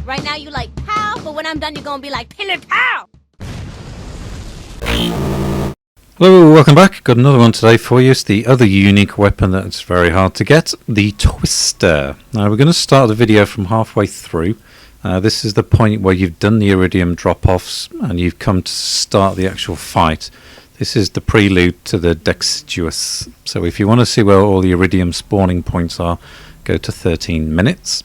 Right now you like pow, but when I'm done you're gonna be like pillar pow. Hello, welcome back. Got another one today for you. It's the other unique weapon that's very hard to get, the Twister. Now we're going to start the video from halfway through. This is the point where you've done the iridium drop-offs and you've come to start the actual fight. This is the prelude to the Deciduous. So if you want to see where all the iridium spawning points are, go to 13 minutes.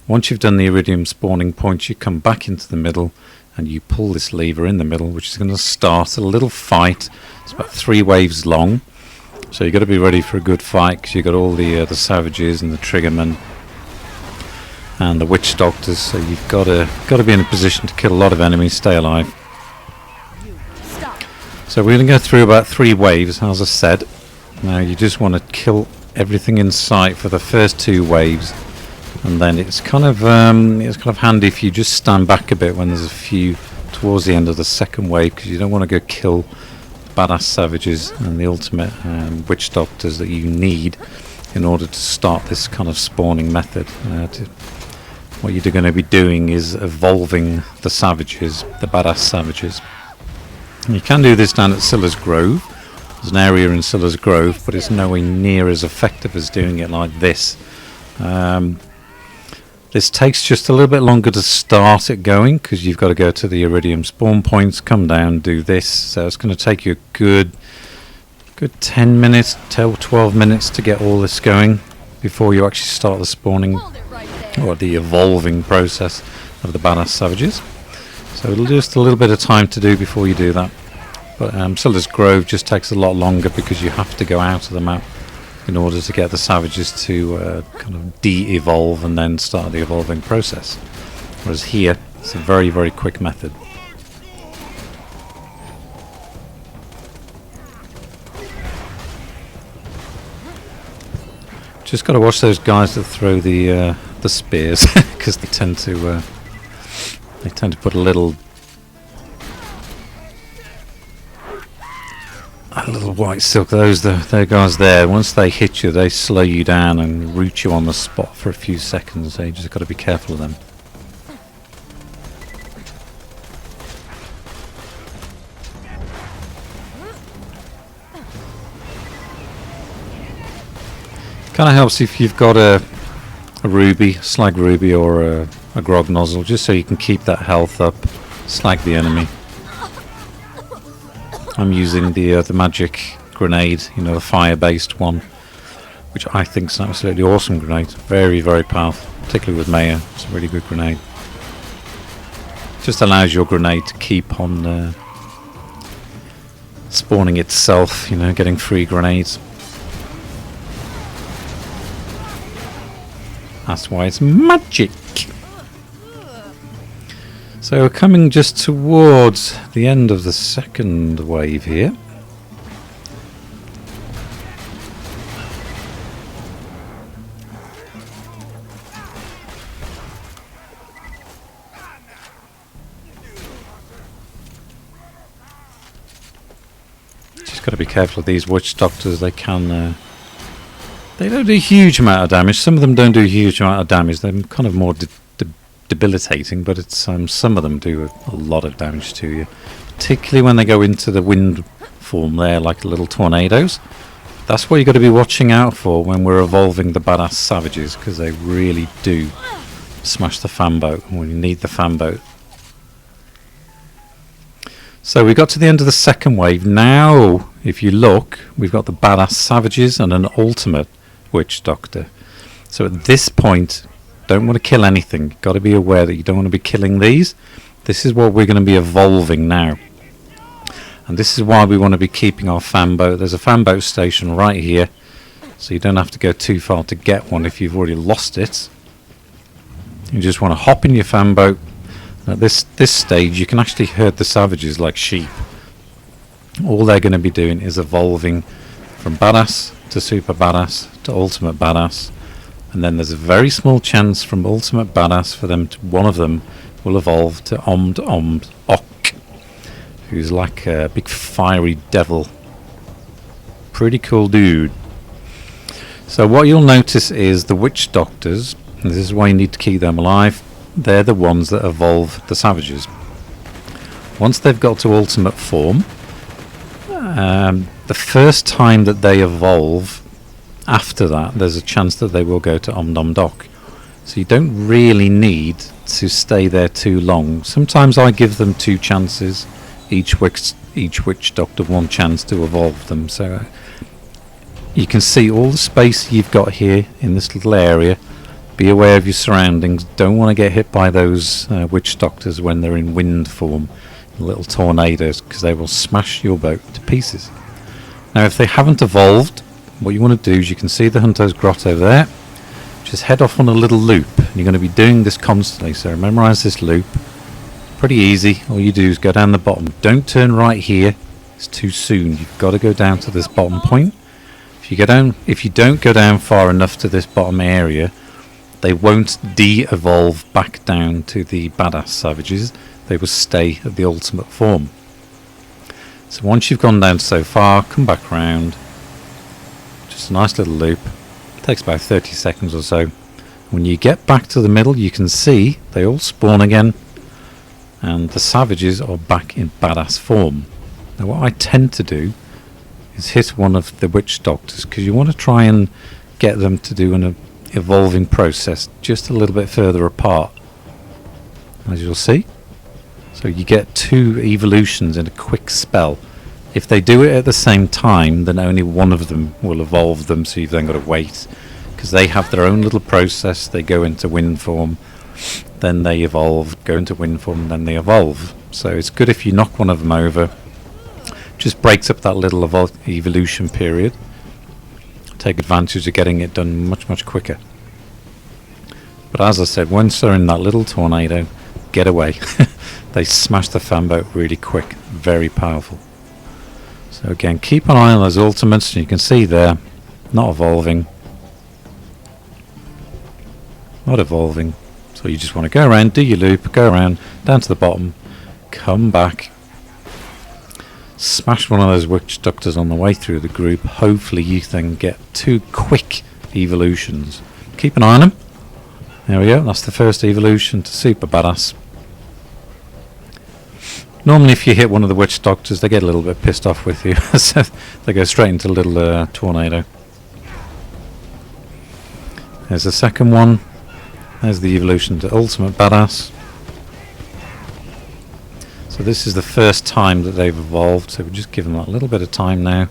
Once you've done the iridium spawning points, you come back into the middle and you pull this lever in the middle, which is going to start a little fight. It's about 3 waves long, so you've got to be ready for a good fight because you've got all the savages and the triggermen and the witch doctors. So you've got to be in a position to kill a lot of enemies, stay alive. So we're going to go through about 3 waves, as I said. Now you just want to kill everything in sight for the first 2 waves. And then it's kind of handy if you just stand back a bit when there's a few towards the end of the second wave, because you don't want to go kill badass savages and the ultimate witch doctors that you need in order to start this kind of spawning method. What you're going to be doing is evolving the savages, the badass savages. And you can do this down at Scylla's Grove. There's an area in Scylla's Grove, but it's nowhere near as effective as doing it like this. This takes just a little bit longer to start it going because you've got to go to the iridium spawn points, come down, do this. So it's going to take you a good 10 minutes, 12 minutes to get all this going before you actually start the spawning or the evolving process of the badass savages. So it'll just a little bit of time to do before you do that. But Scylla's Grove just takes a lot longer because you have to go out of the map in order to get the savages to kind of de-evolve and then start the evolving process. Whereas here, it's a very, very quick method. Just got to watch those guys that throw the spears because they tend to put a little white silk. Those guys there, once they hit you, they slow you down and root you on the spot for a few seconds. So you just got to be careful of them. Kind of helps if you've got a ruby, slag ruby, or a grog nozzle, just so you can keep that health up, slag the enemy. I'm using the magic grenade, the fire-based one, which I think is an absolutely awesome grenade. Very, very powerful, particularly with Maya. It's a really good grenade. Just allows your grenade to keep on spawning itself, getting free grenades. That's why it's magic. So we're coming just towards the end of the second wave here. Just got to be careful of these witch doctors. They can they don't do a huge amount of damage. Some of them don't do a huge amount of damage. They're kind of more debilitating, but it's some of them do a lot of damage to you, particularly when they go into the wind form there, like little tornadoes. That's what you got to be watching out for when we're evolving the badass savages, because they really do smash the fan boat, and we need the fan boat. So we got to the end of the second wave. Now if you look, we've got the badass savages and an ultimate witch doctor. So at this point, don't want to kill anything. Got to be aware that you don't want to be killing these. This is what we're going to be evolving now. And this is why we want to be keeping our fan boat. There's a fan boat station right here, so you don't have to go too far to get one if you've already lost it. You just want to hop in your fan boat. And at this stage, you can actually herd the savages like sheep. All they're going to be doing is evolving from badass to super badass to ultimate badass. And then there's a very small chance from ultimate badass for them to, one of them will evolve to Omnd-Omnd-Ohk, who's like a big fiery devil. Pretty cool dude. So what you'll notice is the witch doctors, And this is why you need to keep them alive. They're the ones that evolve the savages. Once they've got to ultimate form, the first time that they evolve, after that, there's a chance that they will go to Omnd-Omnd-Ohk. So you don't really need to stay there too long. Sometimes I give them 2 chances. Each witch doctor 1 chance to evolve them. So you can see all the space you've got here in this little area. Be aware of your surroundings. Don't want to get hit by those witch doctors when they're in wind form, little tornadoes, because they will smash your boat to pieces. Now if they haven't evolved, what you want to do is, you can see the Hunter's Grotto there. Just head off on a little loop. You're going to be doing this constantly, so memorize this loop. Pretty easy. All you do is go down the bottom. Don't turn right here, it's too soon. You've got to go down to this bottom point. If you don't go down far enough to this bottom area, they won't de-evolve back down to the badass savages. They will stay at the ultimate form. So once you've gone down so far, come back round. Just a nice little loop. Takes about 30 seconds or so. When you get back to the middle, you can see they all spawn again, and the savages are back in badass form. Now what I tend to do is hit one of the witch doctors, because you want to try and get them to do an evolving process just a little bit further apart, as you'll see. So you get 2 evolutions in a quick spell. If they do it at the same time, then only one of them will evolve them, so you've then got to wait, because they have their own little process. They go into wind form, then they evolve, go into wind form, then they evolve. So it's good if you knock one of them over. Just breaks up that little evolution period. Take advantage of getting it done much quicker. But as I said, once they're in that little tornado, get away. They smash the fan boat really quick. Very powerful. So again, keep an eye on those ultimates. You can see there, not evolving. Not evolving. So you just want to go around, do your loop, go around, down to the bottom, come back, smash one of those witch doctors on the way through the group. Hopefully you then get 2 quick evolutions. Keep an eye on them. There we go, that's the first evolution to super badass. Normally if you hit one of the witch doctors, they get a little bit pissed off with you. So they go straight into a little tornado. There's the second one. There's the evolution to ultimate badass. So this is the first time that they've evolved, so we'll just give them that little bit of time now.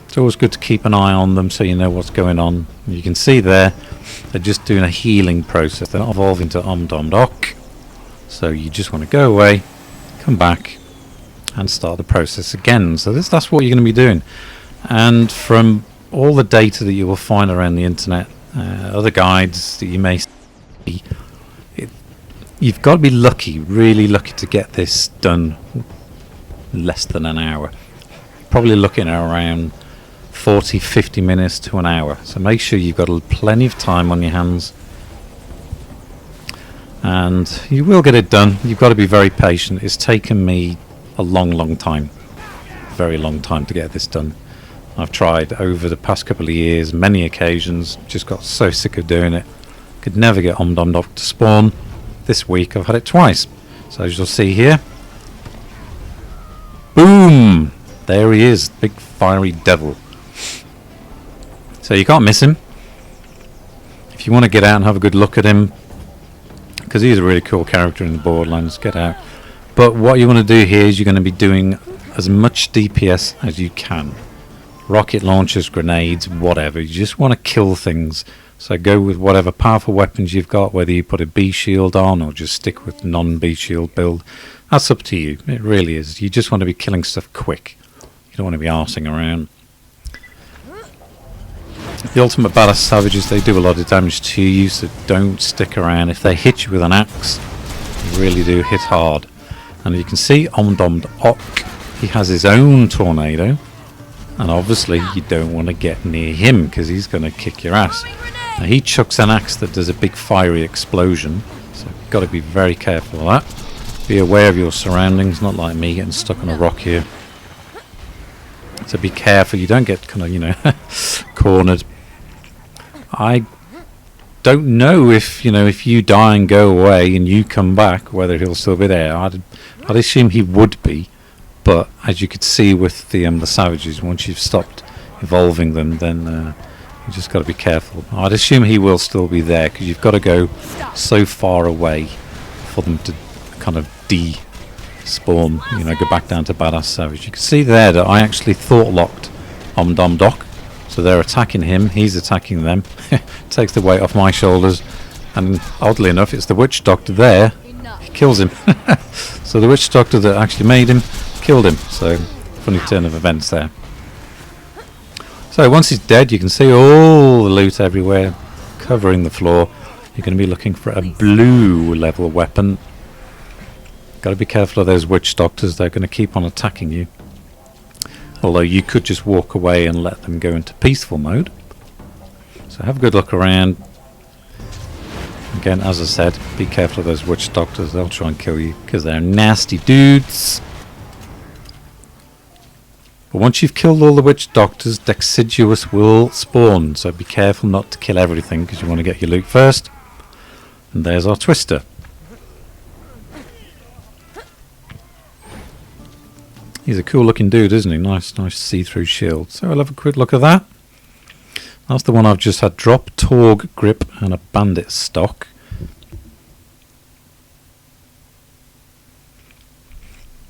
It's always good to keep an eye on them so you know what's going on. You can see there, they're just doing a healing process. They're not evolving to Omnd-Omnd-Ohk. So you just want to go away, come back, and start the process again. So that's what you're going to be doing. And from all the data that you will find around the internet, other guides that you may see, you've got to be lucky, really lucky, to get this done less than an hour. Probably looking at around 40-50 minutes to an hour. So make sure you've got plenty of time on your hands, and you will get it done. You've got to be very patient. It's taken me a long time, very long time to get this done. I've tried over the past couple of years, many occasions, just got so sick of doing it. Could never get Omnd-Omnd-Ohk to spawn. This week I've had it twice. So as you'll see here, boom! There he is, big fiery devil. So you can't miss him. If you want to get out and have a good look at him, because he's a really cool character in the Borderlands, get out. But what you want to do here is you're going to be doing as much DPS as you can. Rocket launchers, grenades, whatever. You just want to kill things. So go with whatever powerful weapons you've got, whether you put a B shield on or just stick with non-B shield build. That's up to you. It really is. You just want to be killing stuff quick. You don't want to be arsing around. The ultimate badass savages, they do a lot of damage to you, so don't stick around. If they hit you with an axe, they really do hit hard. And you can see Omnd-Omnd-Ohk, he has his own tornado, and obviously you don't want to get near him because he's going to kick your ass. Now he chucks an axe that does a big fiery explosion, so you've got to be very careful of that. Be aware of your surroundings, not like me getting stuck on a rock here. So be careful you don't get kind of, you know, cornered. I don't know if, you know, if you die and go away and you come back, whether he'll still be there. I'd assume he would be, but as you could see with the savages, once you've stopped evolving them, then you just got to be careful. I'd assume he will still be there because you've got to go so far away for them to kind of de-spawn, you know, go back down to badass savage. You can see there that I actually thought locked Omnd-Omnd-Ohk. So they're attacking him, he's attacking them. Takes the weight off my shoulders, and oddly enough it's the witch doctor there. He kills him. So the witch doctor that actually made him killed him. So funny turn of events there. So once he's dead, you can see all the loot everywhere covering the floor. You're going to be looking for a blue level weapon. Got to be careful of those witch doctors, they're going to keep on attacking you. Although you could just walk away and let them go into peaceful mode. So have a good look around. Again, as I said, be careful of those witch doctors. They'll try and kill you because they're nasty dudes. But once you've killed all the witch doctors, Deciduous will spawn. So be careful not to kill everything because you want to get your loot first. And there's our twister. He's a cool looking dude, isn't he? Nice see-through shield. So I'll have a quick look at that. That's the one I've just had drop. Torg grip and a bandit stock.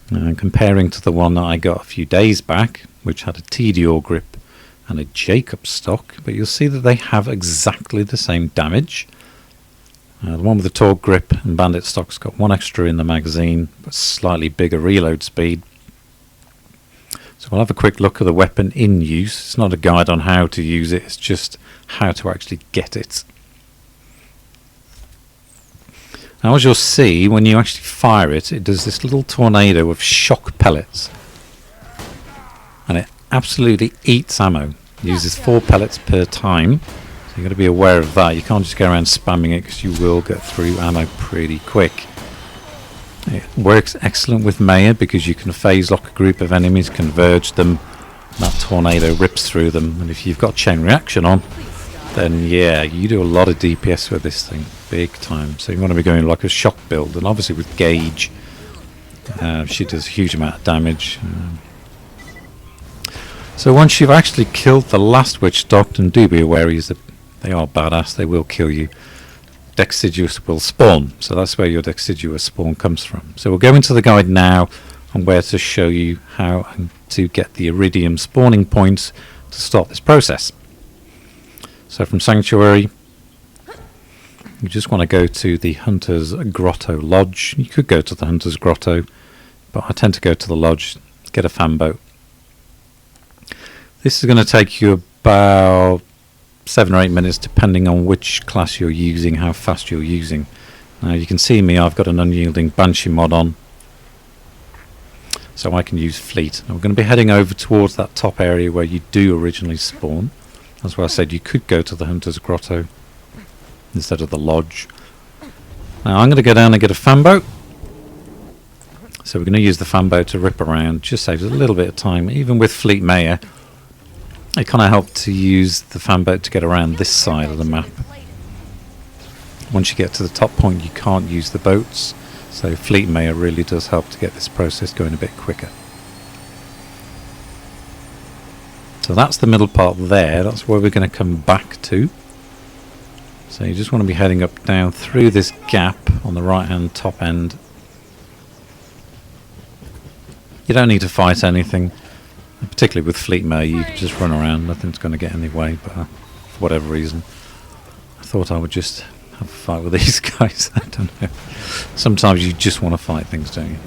And comparing to the one that I got a few days back, which had a Tediore grip and a Jacob stock. But you'll see that they have exactly the same damage. The one with the Torg grip and bandit stock's got one extra in the magazine, but slightly bigger reload speed. So we'll have a quick look at the weapon in use. It's not a guide on how to use it, it's just how to actually get it. Now as you'll see, when you actually fire it, it does this little tornado of shock pellets. And it absolutely eats ammo. It uses 4 pellets per time. So you've got to be aware of that. You can't just go around spamming it because you will get through ammo pretty quick. It works excellent with Maya because you can phase lock a group of enemies, converge them, that tornado rips through them, and if you've got chain reaction on, then yeah, you do a lot of DPS with this thing, big time. So you want to be going like a shock build, and obviously with Gauge, she does a huge amount of damage. So once you've actually killed the last witch doctor, and do be aware that they are badass, they will kill you. Deciduous will spawn, so that's where your Deciduous spawn comes from. So we'll go into the guide now on where to show you how to get the Iridium spawning points to start this process. So from Sanctuary, you just want to go to the Hunter's Grotto Lodge. You could go to the Hunter's Grotto, but I tend to go to the Lodge, get a fan boat. This is going to take you about 7 or 8 minutes depending on which class you're using, how fast you're using. Now you can see me, I've got an unyielding Banshee mod on, so I can use Fleet. Now we're going to be heading over towards that top area where you do originally spawn. That's why I said you could go to the Hunter's Grotto instead of the Lodge. Now I'm going to go down and get a fan boat. So we're going to use the fan boat to rip around, just saves a little bit of time. Even with Fleet Maya, it kind of helped to use the fan boat to get around this side of the map. Once you get to the top point, you can't use the boats, so Fleet Maya really does help to get this process going a bit quicker. So that's the middle part there, that's where we're going to come back to. So you just want to be heading up down through this gap on the right hand top end. You don't need to fight anything. Particularly with Fleet Maya, you can just run around, nothing's going to get in the way, but for whatever reason I thought I would just have a fight with these guys. I don't know, sometimes you just want to fight things, don't you?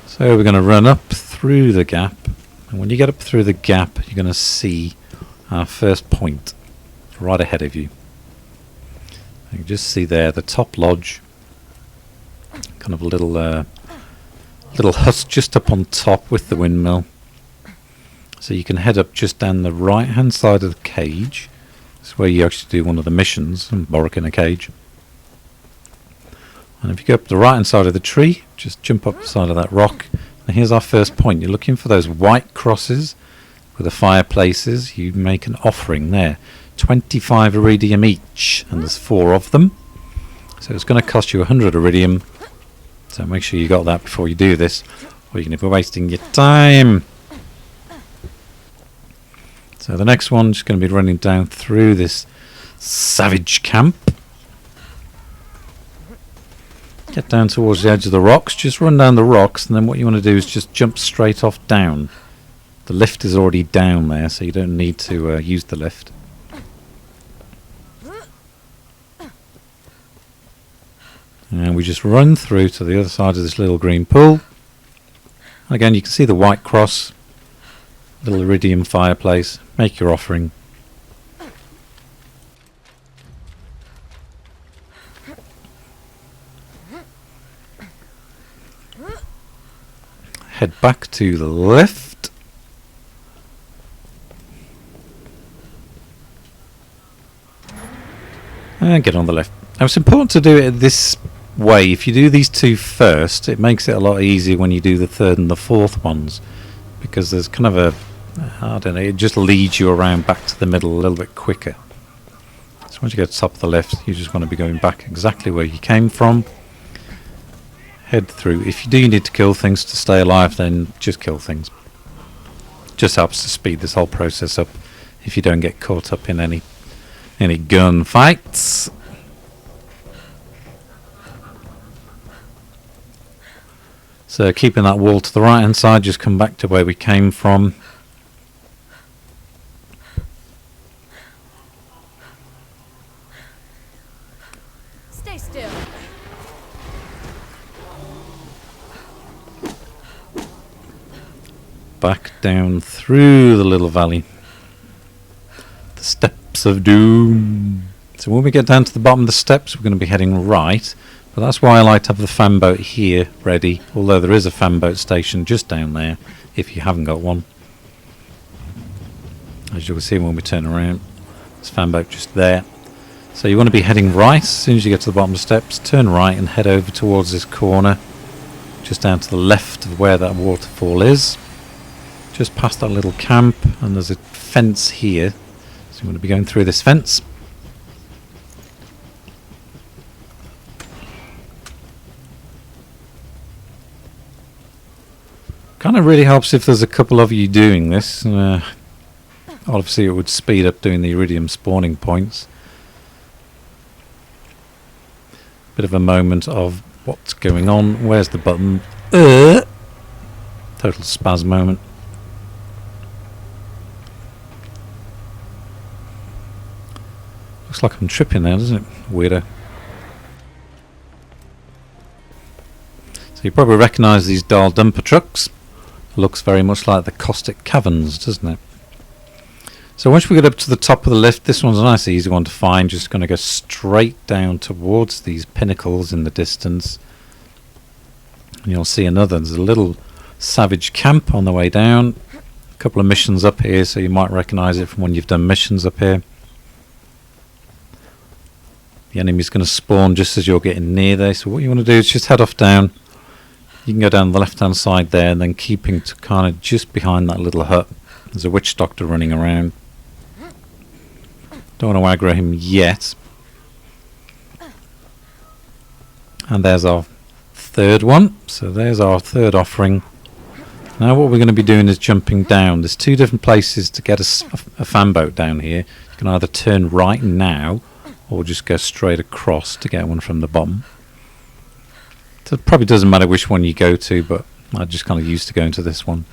So we're going to run up through the gap, and when you get up through the gap you're going to see our first point right ahead of you. You can just see there the top lodge, kind of a little hut just up on top with the windmill. So you can head up just down the right hand side of the cage. That's where you actually do one of the missions and borrow in a cage. And if you go up the right hand side of the tree, just jump up the side of that rock, And here's our first point. You're looking for those white crosses with the fireplaces. You make an offering there. 25 iridium each, and there's 4 of them. So it's going to cost you 100 iridium. So make sure you got that before you do this, or you're going to be wasting your time. So the next one's just going to be running down through this savage camp. Get down towards the edge of the rocks. Just run down the rocks, and then what you want to do is just jump straight off down. The lift is already down there, so you don't need to use the lift. And we just run through to the other side of this little green pool. Again, you can see the white cross, little iridium fireplace. Make your offering. Head back to the left. And get on the left. Now it's important to do it this way. If you do these 2 first, it makes it a lot easier when you do the 3rd and the 4th ones, because there's kind of a, I don't know, it just leads you around back to the middle a little bit quicker. So once you get to the top of the left, you just want to be going back exactly where you came from. Head through. If you do need to kill things to stay alive, then just kill things. Just helps to speed this whole process up if you don't get caught up in any gun fights. So keeping that wall to the right hand side, just come back to where we came from. Stay still. Back down through the little valley. The steps of doom. So when we get down to the bottom of the steps, we're going to be heading right. But that's why I like to have the fan boat here ready, although there is a fan boat station just down there if you haven't got one. As you can see when we turn around, there's a fan boat just there. So you want to be heading right. As soon as you get to the bottom of the steps, turn right and head over towards this corner, just down to the left of where that waterfall is. Just past that little camp, and there's a fence here. So you want to be going through this fence. Kind of really helps if there's a couple of you doing this. Obviously it would speed up doing the iridium spawning points. Bit of a moment of what's going on. Where's the button? Total spaz moment. Looks like I'm tripping there, doesn't it? Weirdo. So you probably recognise these dial dumper trucks. Looks very much like the caustic caverns, doesn't it? So once we get up to the top of the lift, this one's a nice easy one to find. Just going to go straight down towards these pinnacles in the distance. And you'll see another. There's a little savage camp on the way down. A couple of missions up here, so you might recognise it from when you've done missions up here. The enemy's going to spawn just as you're getting near there. So what you want to do is just head off down. You can go down the left hand side there, and then keeping to kind of just behind that little hut. There's a witch doctor running around. Don't want to aggro him yet. And there's our 3rd one. So there's our 3rd offering. Now what we're going to be doing is jumping down. There's 2 different places to get a fan boat down here. You can either turn right now, or just go straight across to get one from the bottom. So it probably doesn't matter which one you go to, but I just kind of used to going to this one.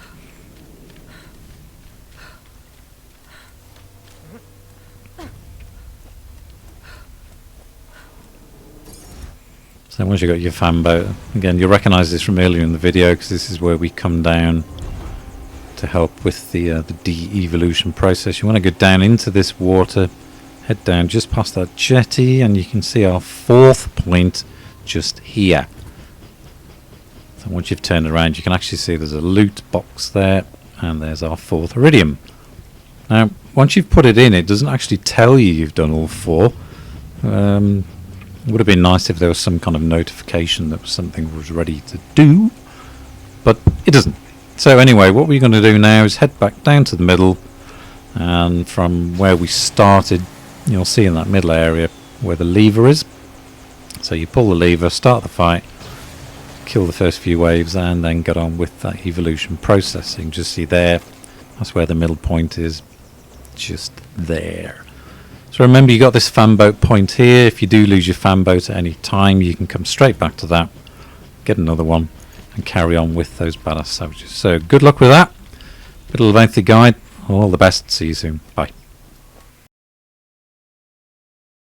So once you've got your fan boat, again you'll recognise this from earlier in the video, because this is where we come down to help with the de-evolution process. You want to go down into this water, head down just past that jetty, and you can see our 4th point just here. So once you've turned around, you can actually see there's a loot box there, and there's our 4th iridium. Now once you've put it in, it doesn't actually tell you you've done all 4. It would have been nice if there was some kind of notification that something was ready to do, but it doesn't. So anyway, what we're going to do now is head back down to the middle, and from where we started, you'll see in that middle area where the lever is. So you pull the lever, start the fight, kill the first few waves, and then get on with that evolution process. You can just see there, that's where the middle point is, just there. So remember, you got this fan boat point here. If you do lose your fan boat at any time, you can come straight back to that, get another one, and carry on with those badass savages. So good luck with that. Bit of a lengthy guide. All the best. See you soon. Bye.